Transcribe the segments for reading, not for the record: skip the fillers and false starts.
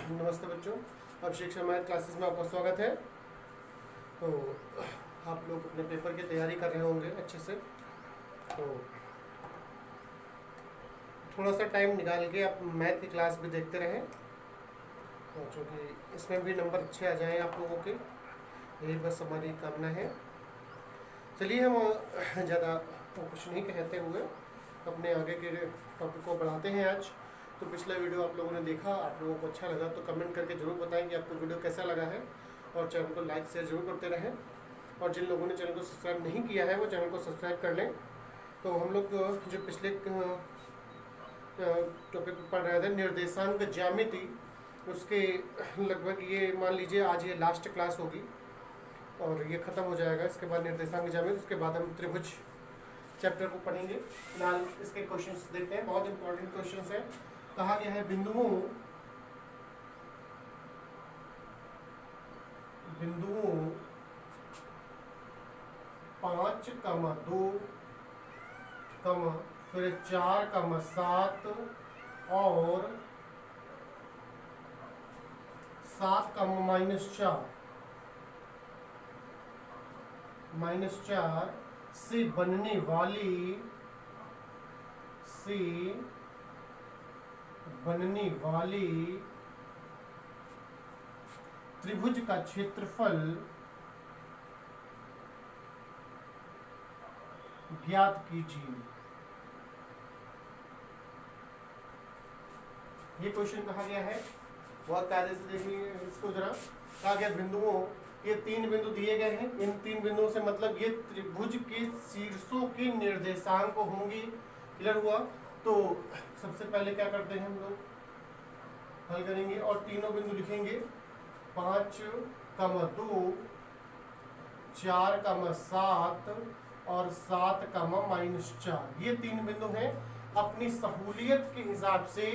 नमस्ते बच्चों, अभिषेक शर्मा क्लासेस में आपका स्वागत है। तो आप लोग अपने पेपर की तैयारी कर रहे होंगे अच्छे से। तो थोड़ा सा टाइम निकाल के आप मैथ की क्लास भी देखते रहें, तो चूँकि इसमें भी नंबर अच्छे आ जाएं आप लोगों के, यही बस हमारी कामना है। चलिए हम ज़्यादा कुछ नहीं कहते हुए अपने आगे के टॉपिक को बढ़ाते हैं आज। तो पिछला वीडियो आप लोगों ने देखा, आप लोगों को अच्छा लगा तो कमेंट करके ज़रूर बताएं कि आपको वीडियो कैसा लगा है, और चैनल को लाइक शेयर जरूर करते रहें। और जिन लोगों ने चैनल को सब्सक्राइब नहीं किया है वो चैनल को सब्सक्राइब कर लें। तो हम लोग जो पिछले टॉपिक पढ़ रहे थे निर्देशांक ज्यामिति, उसके लगभग ये मान लीजिए आज ये लास्ट क्लास होगी और ये ख़त्म हो जाएगा। इसके बाद निर्देशांक ज्यामिति, उसके बाद हम त्रिभुज चैप्टर को पढ़ेंगे। फिलहाल इसके क्वेश्चंस देखते हैं, बहुत इंपॉर्टेंट क्वेश्चंस हैं। कहा गया है बिंदुओं 5, 2, फिर 4, 7 और 7, -4 से बनने वाली त्रिभुज का क्षेत्रफल ज्ञात कीजिए। ये क्वेश्चन कहा गया है, बहुत कायदे से देखिए इसको जरा। कहा गया बिंदुओं, ये 3 बिंदु दिए गए हैं, इन 3 बिंदुओं से मतलब ये त्रिभुज के शीर्षों के निर्देशांक होंगे। क्लियर हुआ? तो सबसे पहले क्या करते हैं, हम लोग हल करेंगे और तीनों बिंदु लिखेंगे। 5, 2, 4, 7 और 7, -4। ये 3 बिंदु हैं। अपनी सहूलियत के हिसाब से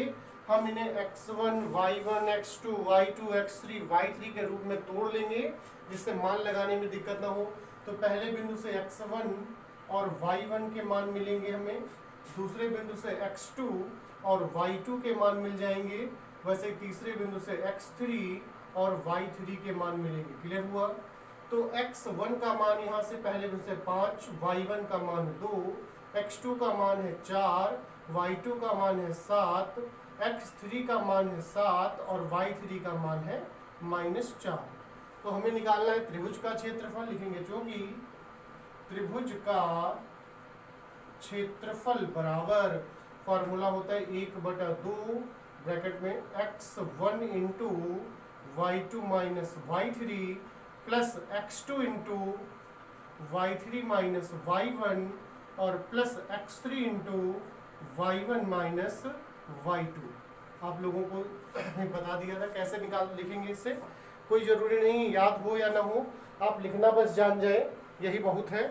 हम इन्हें x1, y1, x2, y2, x3, y3 के रूप में तोड़ लेंगे, जिससे मान लगाने में दिक्कत ना हो। तो पहले बिंदु से x1 और y1 के मान मिलेंगे हमें, दूसरे बिंदु से x2 और y2 के मान मिल जाएंगे, वैसे तीसरे बिंदु से x3 और y3 के मान मिलेंगे। क्लियर हुआ? तो x1 का मान यहाँ से पहले बिंदु से 5, y1 का मान 2, x2 का मान है 4, y2 का मान है 7, x3 का मान है 7 और y3 का मान है -4। तो हमें निकालना है त्रिभुज का क्षेत्रफल। लिखेंगे क्योंकि त्रिभुज का क्षेत्रफल बराबर फॉर्मूला होता है 1/2 ब्रैकेट में x1 into y2 minus y3 plus x2 into y3 minus y1 और plus x3 into y1 minus y2। आप लोगों को बता दिया था कैसे लिखेंगे। इससे कोई जरूरी नहीं याद हो या ना हो, आप लिखना बस जान जाए, यही बहुत है।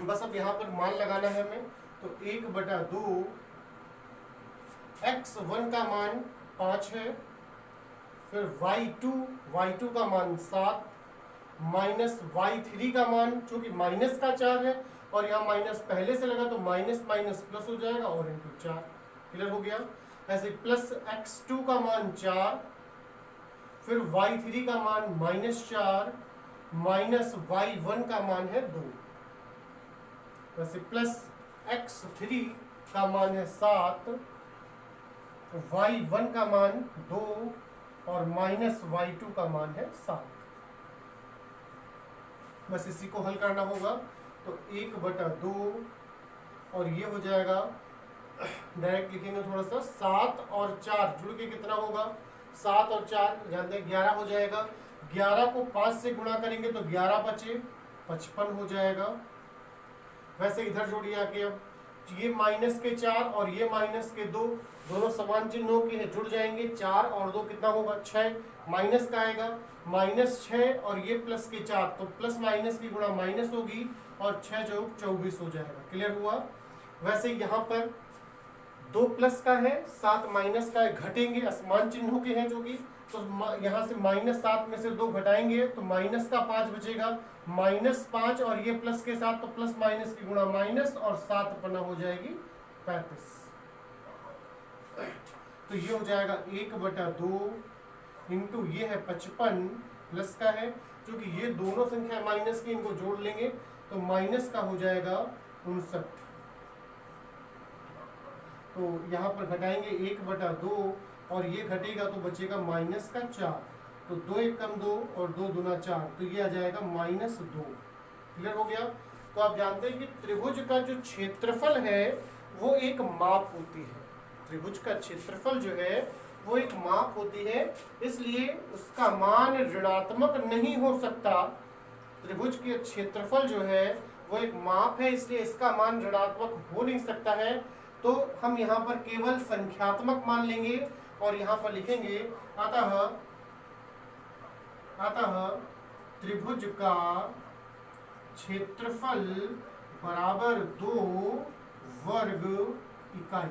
बस अब यहाँ पर मान लगाना है हमें। तो 1/2 x1 का मान 5 है, फिर y2 का मान 7 माइनस y3 का मान, चूंकि माइनस का 4 है और यहाँ माइनस पहले से लगा तो माइनस माइनस प्लस हो जाएगा और इंटू 4। क्लियर हो गया? ऐसे प्लस x2 का मान 4, फिर y3 का मान -4 माइनस y1 का मान है 2, वैसे प्लस x3 का मान है 7, y1 का मान 2 और माइनस y2 का मान है 7। बस इसी को हल करना होगा। तो 1/2 और ये हो जाएगा, डायरेक्ट लिखेंगे थोड़ा सा, 7 और 4 जुड़ के कितना होगा, 7 और 4 जानते हैं 11 हो जाएगा। 11 को 5 से गुणा करेंगे तो 11 बचे 55 हो जाएगा। वैसे इधर जोड़िए आके, अब ये माइनस के 4 और ये माइनस के 2, दोनों समान चिन्हों के हैं, जुड़ जाएंगे। 4 और 2 कितना होगा, 6। माइनस का आएगा -6 और ये प्लस के 4, तो प्लस माइनस की गुणा माइनस होगी और 6 जो 24 हो जाएगा। क्लियर हुआ? वैसे यहाँ पर 2 प्लस का है, 7 माइनस का है, घटेंगे, असमान चिन्हों के हैं जो कि, तो यहाँ से -7 में से 2 घटाएंगे तो माइनस का 5 बचेगा, -5 और ये प्लस के साथ तो प्लस माइनस की गुणा माइनस और 7 पन्ना हो जाएगी 35। तो ये हो जाएगा 1/2 इंटू ये है 55 प्लस का है, क्योंकि ये दोनों संख्या माइनस की, इनको जोड़ लेंगे तो माइनस का हो जाएगा 59। तो यहाँ पर घटाएंगे 1/2 और ये घटेगा तो बचेगा माइनस का 4। तो 2 1 कम 2 और 2 दूना 4, तो ये आ जाएगा -2। क्लियर हो गया। तो आप जानते हैं कि त्रिभुज का जो क्षेत्रफल है वो एक माप होती है। त्रिभुज का क्षेत्रफल जो है वो एक माप होती है, इसलिए उसका मान ऋणात्मक नहीं हो सकता। त्रिभुज के क्षेत्रफल जो है वो एक माप है, इसलिए इसका मान ऋणात्मक हो नहीं सकता है। तो हम यहाँ पर केवल संख्यात्मक मान लेंगे और यहाँ पर लिखेंगे अतः त्रिभुज का क्षेत्रफल बराबर 2 वर्ग इकाई।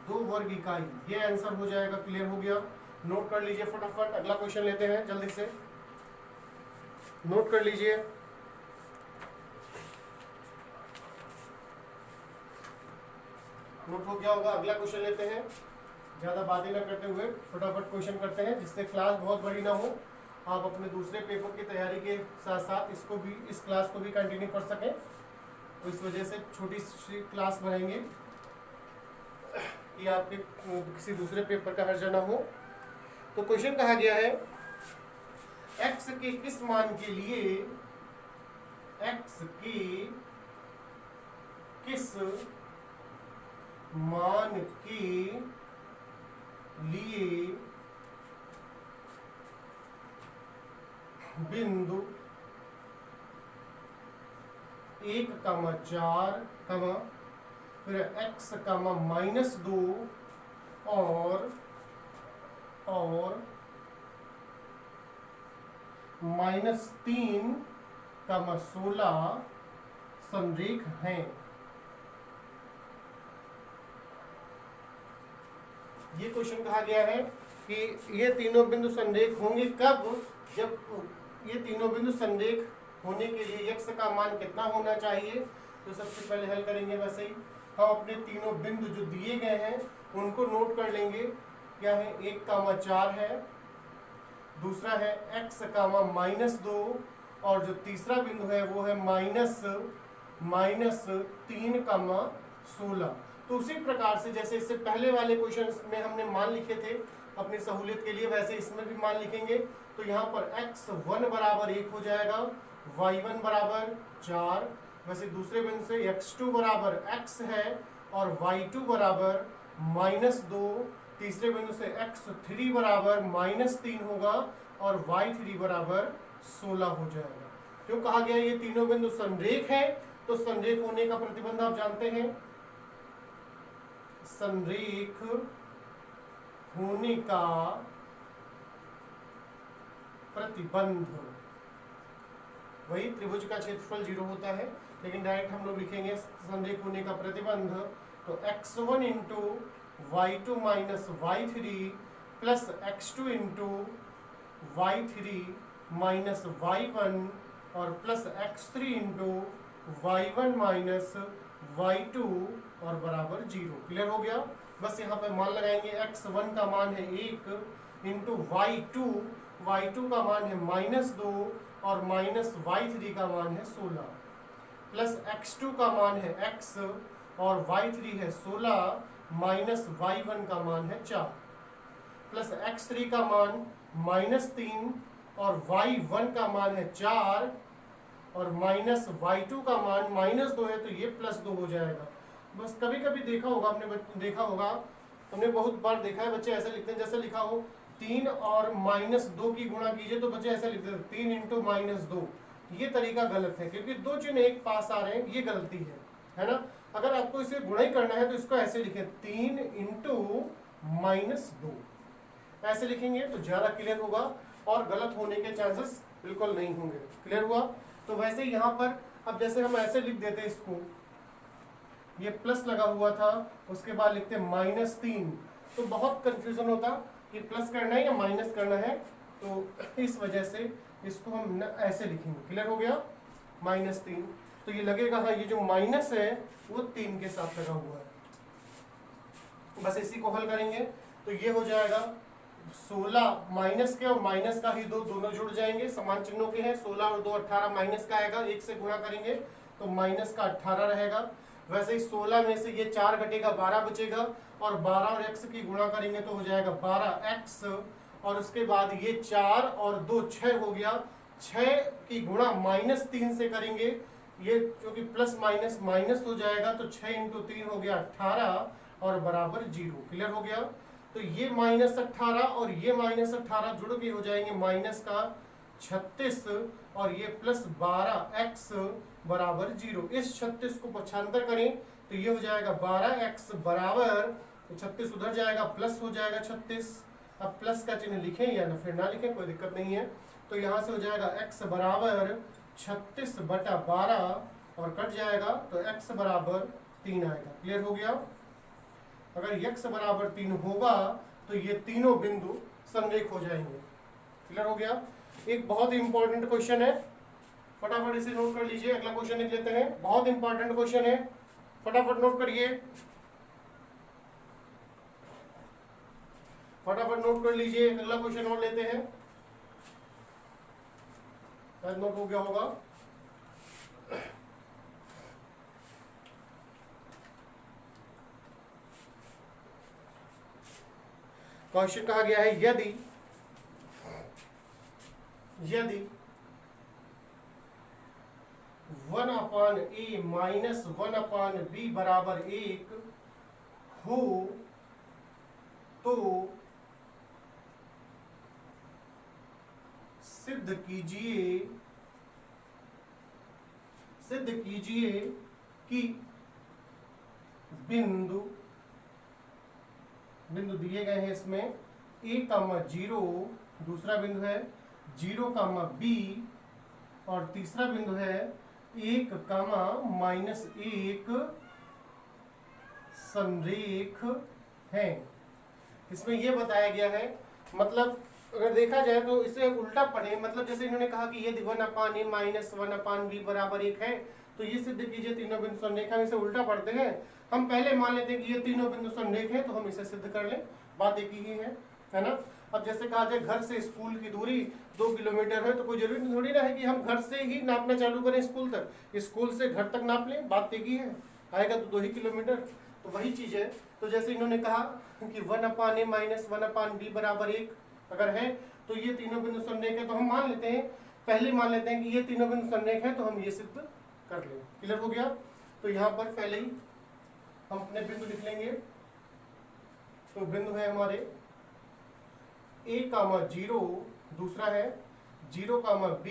2 वर्ग इकाई, ये आंसर हो जाएगा। क्लियर हो गया। नोट कर लीजिए फटाफट, अगला क्वेश्चन लेते हैं जल्दी से, नोट कर लीजिए। नोट हो गया होगा। अगला क्वेश्चन लेते हैं, ज्यादा बातें ना करते हुए फटाफट क्वेश्चन करते हैं, जिससे क्लास बहुत बड़ी ना हो, आप अपने दूसरे पेपर की तैयारी के साथ साथ इसको भी, इस क्लास को भी कंटिन्यू कर सकें। तो इस वजह से छोटी सी क्लास बनाएंगे कि आपके किसी दूसरे पेपर का हर्जा ना हो। तो क्वेश्चन कहा गया है x के किस मान के लिए, x के किस मान के लिए बिंदु 1,4, फिर x, -2 और -3, 16 संरेख हैं। ये क्वेश्चन कहा गया है कि ये तीनों बिंदु संरेख होंगे कब, जब ये तीनों बिंदु संरेख होने के लिए x का मान कितना होना चाहिए। तो सबसे पहले हल करेंगे, वैसे ही हम अपने तीनों बिंदु जो दिए गए हैं उनको नोट कर लेंगे। क्या है, 1,4 है, दूसरा है x, -2 और जो तीसरा बिंदु है वो है -3,16। तो उसी प्रकार से जैसे इससे पहले वाले क्वेश्चन में हमने मान लिखे थे अपनी सहूलियत के लिए, वैसे इसमें भी मान लिखेंगे। तो यहाँ पर x1 बराबर 1 हो जाएगा, y1 बराबर 4, वैसे दूसरे बिंदु से x2 बराबर x है और y2 बराबर -2, तीसरे बिंदु से x3 बराबर -3 होगा और y3 बराबर 16 हो जाएगा। क्यों कहा गया ये तीनों बिंदु संरेख है, तो संरेख होने का प्रतिबंध आप जानते हैं, संरेख होने का प्रतिबंध, वही त्रिभुज का क्षेत्रफल 0 होता है, लेकिन डायरेक्ट हम लोग लिखेंगे संरेख होने का प्रतिबंध। तो x1 into y2 minus y3 plus x2 into y3 minus y1 और plus x3 into y1 minus y2 और बराबर 0। क्लियर हो गया। बस यहाँ पे मान लगाएंगे, x1 का मान है 1 इंटू y2 का मान है -2 और माइनस y3 का मान है 16 प्लस x2 का मान है x और y3 है 16 माइनस y1 का मान है 4 प्लस x3 का मान -3 और y1 का मान है 4 और माइनस y2 का मान -2 है, तो ये +2 हो जाएगा। बस कभी कभी देखा होगा हमने बहुत बार देखा है, बच्चे ऐसे लिखते हैं जैसे लिखा हो 3 और -2 की गुणा कीजिए, तो बच्चे ऐसे लिखते हैं 3 इंटू -2। ये तरीका गलत है, क्योंकि दो चिन्ह एक पास आ रहे हैं, ये गलती है ना। अगर आपको इसे गुणा ही करना है तो इसको ऐसे लिखें 3 इंटू -2, ऐसे लिखेंगे तो ज्यादा क्लियर होगा और गलत होने के चांसेस बिल्कुल नहीं होंगे। क्लियर हुआ। तो वैसे यहाँ पर अब जैसे हम ऐसे लिख देते इसको, ये प्लस लगा हुआ था, उसके बाद लिखते -3, तो बहुत कंफ्यूजन होता कि प्लस करना है या माइनस करना है, तो इस वजह से इसको हम ऐसे लिखेंगे। क्लियर हो गया। -3, तो ये लगेगा हाँ, ये जो माइनस है वो 3 के साथ लगा हुआ है। बस इसी को हल करेंगे तो ये हो जाएगा 16 माइनस के और माइनस का ही दोनों जुड़ जाएंगे, समान चिन्हों के हैं। 16 और 2 18, माइनस का आएगा, 1 से गुणा करेंगे तो माइनस का 18 रहेगा। वैसे ही 16 में से ये 4 घटेगा, 12 बचेगा और 12 और x की गुणा करेंगे तो हो जाएगा 12x और उसके बाद ये 4 और 2 6 हो गया। 6 की गुणा -3 से करेंगे, ये जो कि प्लस माइनस माइनस हो जाएगा तो 6 × 3 हो गया 18 और बराबर 0। क्लियर हो गया। तो ये -18 और ये -18 जुड़ के हो जाएंगे माइनस का 36 और ये प्लस 12x बराबर 0। इस 36 को पक्षांतर करें तो ये हो जाएगा 12x बराबर, तो 36 उधर जाएगा, प्लस हो जाएगा 36। अब प्लस का चिन्ह लिखें या फिर ना लिखें कोई दिक्कत नहीं है। तो यहाँ से हो जाएगा x बराबर 36/12 और कट जाएगा तो x बराबर 3 आएगा। क्लियर हो गया। अगर x बराबर 3 होगा तो ये तीनों बिंदु संरेख हो जाएंगे। क्लियर हो गया। एक बहुत ही इंपॉर्टेंट क्वेश्चन है, फटाफट इसे नोट कर लीजिए। अगला क्वेश्चन लिख लेते हैं, बहुत इंपॉर्टेंट क्वेश्चन है, फटाफट नोट करिए, फटाफट नोट कर लीजिए। अगला क्वेश्चन और लेते हैं, शायद नोट हो गया होगा। क्वेश्चन कहा गया है यदि 1/a माइनस 1/b बराबर 1 हो तो सिद्ध कीजिए कि बिंदु दिए गए हैं इसमें a,0, दूसरा बिंदु है 0,b और तीसरा बिंदु है 1,-1 संरेख है। इसमें यह बताया गया है, मतलब अगर देखा जाए तो इसे उल्टा पढ़े, मतलब जैसे इन्होंने कहा कि ये 1/a माइनस 1/b बराबर 1 है तो ये सिद्ध कीजिए तीनों बिंदु संरेख। हम इसे उल्टा पढ़ते हैं, हम पहले मान लेते हैं कि ये तीनों बिंदु संरेख है तो हम इसे सिद्ध कर लें, बात एक ही है ना। अब जैसे कहा जाए घर से स्कूल की दूरी 2 किलोमीटर है तो कोई जरूरी थोड़ी ना है कि हम घर से ही नापना चालू करें स्कूल तक, स्कूल से घर तक नाप लें, बात एक ही है, आएगा तो 2 ही किलोमीटर। तो वही चीज है। तो जैसे इन्होंने कहा कि 1/a माइनस 1/b बराबर 1 अगर है तो ये तीनों बिंदु संरेख है, तो हम मान लेते हैं, पहले मान लेते हैं कि ये तीनों बिंदु संरेख है तो हम ये सिद्ध कर लें। क्लियर हो गया। तो यहाँ पर पहले ही हम अपने बिंदु लिख लेंगे। तो बिंदु है हमारे a,0, दूसरा है 0,b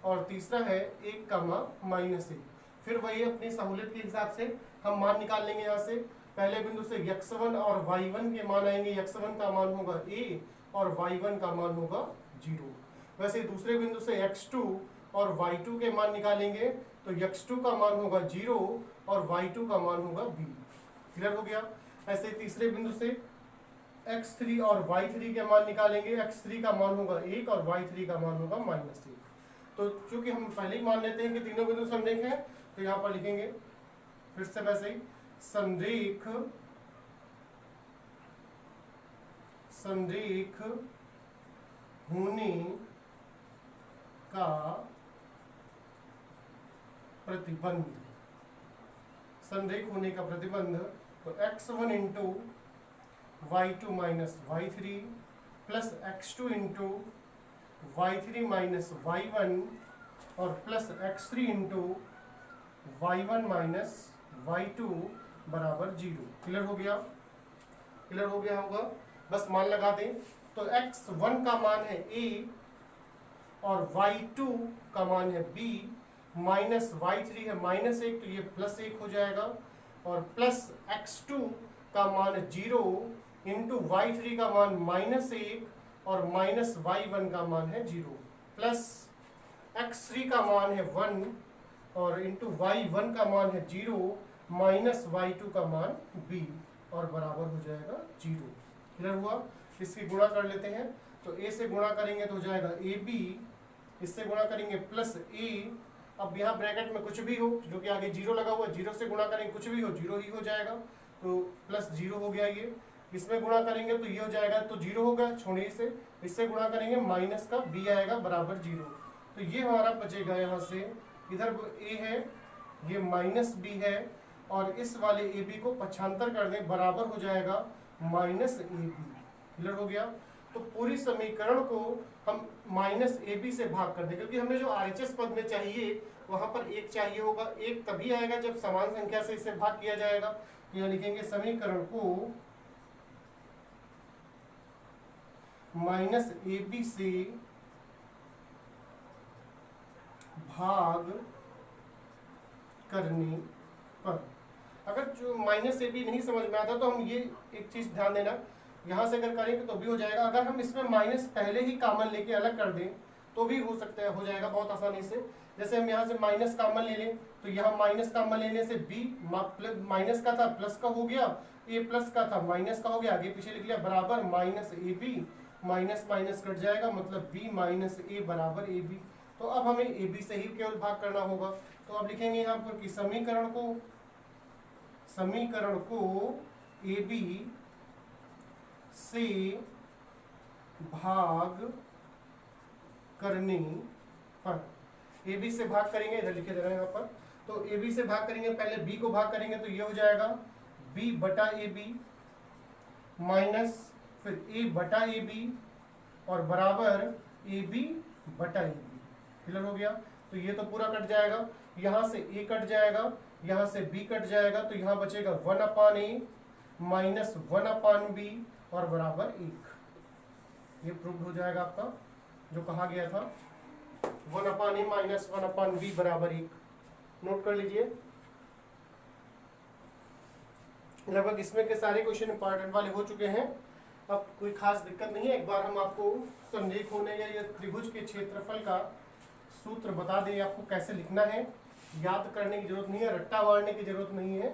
और तीसरा है 1,-1। फिर वही अपनी सहूलियत के हिसाब से हम मान निकाल लेंगे। यहाँ से पहले बिंदु से x1 और y1 के मान आएंगे, x1 का मान होगा a और y1 का मान होगा 0। वैसे दूसरे बिंदु से x2 और y2 के मान निकालेंगे तो x2 का मान होगा 0 और y2 का मान होगा b। क्लियर हो गया। ऐसे तीसरे बिंदु से x3 और y3 के मान निकालेंगे, x3 का मान होगा 1 और y3 का मान होगा -1। तो चूंकि हम पहले ही मान लेते हैं कि तीनों बिंदु संरेख हैं तो यहाँ पर लिखेंगे फिर से वैसे ही संरेख होने का प्रतिबंध, संरेख होने का प्रतिबंध। तो x1 into y2 minus y3 plus x2 into y3 minus y1 और plus x3 into y1 minus y2 बराबर 0। क्लियर हो गया। क्लियर हो गया होगा। बस मान लगा दें तो x1 का मान है a और y2 का मान है b, माइनस y3 है -1 तो ये +1 हो जाएगा और प्लस x2 का मान 0 इंटू y3 का मान -1 और माइनस y1 का मान है 0 प्लस x3 का मान है 1 और इंटू y1 का मान है 0 माइनस y2 का मान b और बराबर हो जाएगा 0। क्लियर हुआ। इसकी गुणा कर लेते हैं तो a से गुणा करेंगे तो हो जाएगा ab, इससे गुणा करेंगे प्लस a। अब यहाँ ब्रैकेट में कुछ भी हो जो कि आगे 0 लगा हुआ, 0 से गुणा करेंगे कुछ भी हो 0 ही हो जाएगा। तो प्लस 0 हो गया ये। इसमें गुणा करेंगे तो ये हो जाएगा, तो 0 होगा, छोड़िए इसे, इससे गुणा करेंगे माइनस का b आएगा बराबर 0। तो ये हमारा बचेगा यहाँ से, इधर a है, ये माइनस b है, और इस वाले ए बी को पक्षांतर कर दें, बराबर हो जाएगा माइनस ए बी। क्लियर हो गया। तो पूरी समीकरण को हम माइनस ए बी से भाग कर दें, क्योंकि हमें जो आरएचएस पद में चाहिए वहां पर 1 चाहिए होगा। 1 तभी आएगा जब समान संख्या से इसे भाग किया जाएगा। तो यहाँ लिखेंगे समीकरण को माइनस ए बी से भाग करने पर, अगर जो माइनस ए बी नहीं समझ में आता तो हम ये एक चीज ध्यान देना, यहाँ से अगर करेंगे तो भी हो जाएगा। अगर हम इसमें माइनस पहले ही कॉमन लेके अलग कर दें तो भी हो सकता है, हो जाएगा बहुत आसानी से। जैसे हम यहाँ से माइनस कॉमन ले लें तो यहाँ माइनस कॉमन लेने से b माइनस का था प्लस का हो गया, a प्लस का था माइनस का हो गया, आगे पीछे लिख लिया, बराबर minus a b, minus minus cut जाएगा, मतलब b माइनस ए बराबर ए बी। तो अब हमें ए बी से ही केवल भाग करना होगा। तो अब लिखेंगे यहाँ पर कि समीकरण को ए बी से भाग करने पर, ए बी से भाग करेंगे, इधर लिखे दे रहे हैं यहाँ पर। तो ए बी से भाग करेंगे, पहले बी को भाग करेंगे तो ये हो जाएगा बी बटा ए बी माइनस फिर ए बटा ए बी और बराबर ए बी बटा ए बी। क्लियर हो गया। तो ये तो पूरा कट जाएगा, यहाँ से ए कट जाएगा, यहाँ से बी कट जाएगा, तो यहाँ बचेगा 1/a माइनस 1/b और बराबर 1। ये प्रूव हो जाएगा आपका जो कहा गया था, 1/a माइनस 1/b बराबर 1। नोट कर लीजिए। लगभग इसमें के सारे क्वेश्चन इंपॉर्टेंट वाले हो चुके हैं, अब कोई खास दिक्कत नहीं है। एक बार हम आपको संरेख होने या त्रिभुज के क्षेत्रफल का सूत्र बता दें, आपको कैसे लिखना है, याद करने की जरूरत नहीं है, रट्टा मारने की जरूरत नहीं है,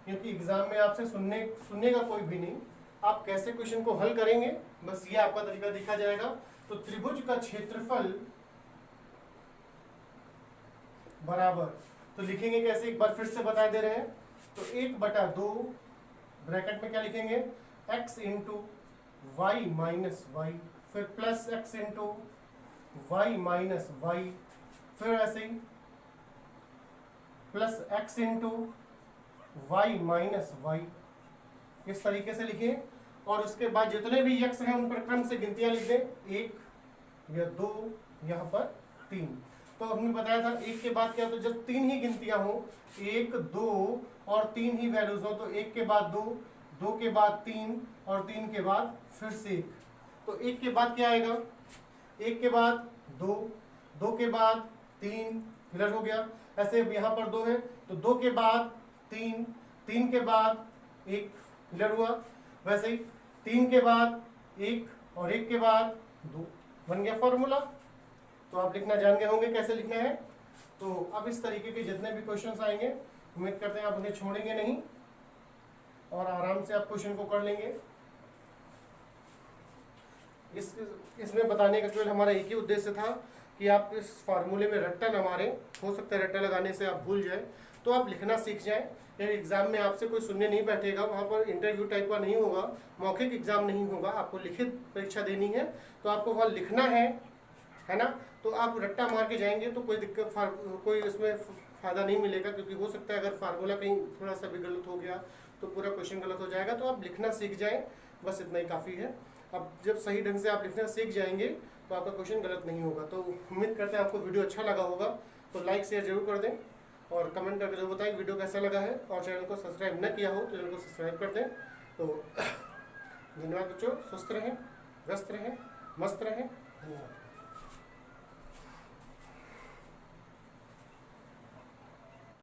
क्योंकि एग्जाम में आपसे सुनने का कोई भी नहीं। आप कैसे क्वेश्चन को हल करेंगे बस ये आपका तरीका दिखा जाएगा। तो त्रिभुज का क्षेत्रफल बराबर, तो लिखेंगे कैसे, एक बार फिर से बता दे रहे हैं। तो 1/2 ब्रैकेट में क्या लिखेंगे, x into y minus y, फिर plus x into y minus y, फिर ऐसे ही plus x into y minus y, इस तरीके से लिखें। और उसके बाद जितने भी x हैं उन पर क्रम से गिनतियां लिख दें, 1 या 2, यहाँ पर 3। तो हमने बताया था 1 के बाद क्या, तो जब 3 ही गिनतियां हो, 1, 2 और 3 ही वैल्यूज हो, तो 1 के बाद 2, 2 के बाद 3 और 3 के बाद फिर से 1। तो 1 के बाद क्या आएगा, 1 के बाद 2, 2 के बाद 3, क्लियर हो गया। ऐसे यहाँ पर 2 है तो 2 के बाद 3, 3 के बाद 1, क्लियर हुआ। वैसे ही 3 के बाद 1 और 1 के बाद 2, बन गया फॉर्मूला। तो आप लिखना जान गए होंगे कैसे लिखना है। तो अब इस तरीके के जितने भी क्वेश्चंस आएंगे, उम्मीद करते हैं आप उन्हें छोड़ेंगे नहीं और आराम से आप क्वेश्चन को कर लेंगे। इसमें बताने का केवल हमारा एक ही उद्देश्य था कि आप इस फार्मूले में रट्टा न मारें। हो सकता है रट्टा लगाने से आप भूल जाए, तो आप लिखना सीख जाएं। एग्जाम में आपसे कोई सुनने नहीं बैठेगा, वहाँ पर इंटरव्यू टाइप का नहीं होगा, मौखिक एग्जाम नहीं होगा, आपको लिखित परीक्षा देनी है, तो आपको वहाँ लिखना है ना। तो आप रट्टा मार के जाएंगे तो कोई दिक्कत, कोई इसमें फ़ायदा नहीं मिलेगा, क्योंकि हो सकता है अगर फार्मूला कहीं थोड़ा सा भी गलत हो गया तो पूरा क्वेश्चन गलत हो जाएगा। तो आप लिखना सीख जाएं, बस इतना ही काफ़ी है। अब जब सही ढंग से आप लिखना सीख जाएंगे तो आपका क्वेश्चन गलत नहीं होगा। तो उम्मीद करते हैं आपको वीडियो अच्छा लगा होगा, तो लाइक शेयर जरूर कर दें और कमेंट करके जरूर बताएं वीडियो कैसा लगा है। और चैनल को सब्सक्राइब न किया हो तो चैनल को सब्सक्राइब कर दें। तो धन्यवाद बच्चों, स्वस्थ रहें, व्यस्त रहें, मस्त रहें, धन्यवाद।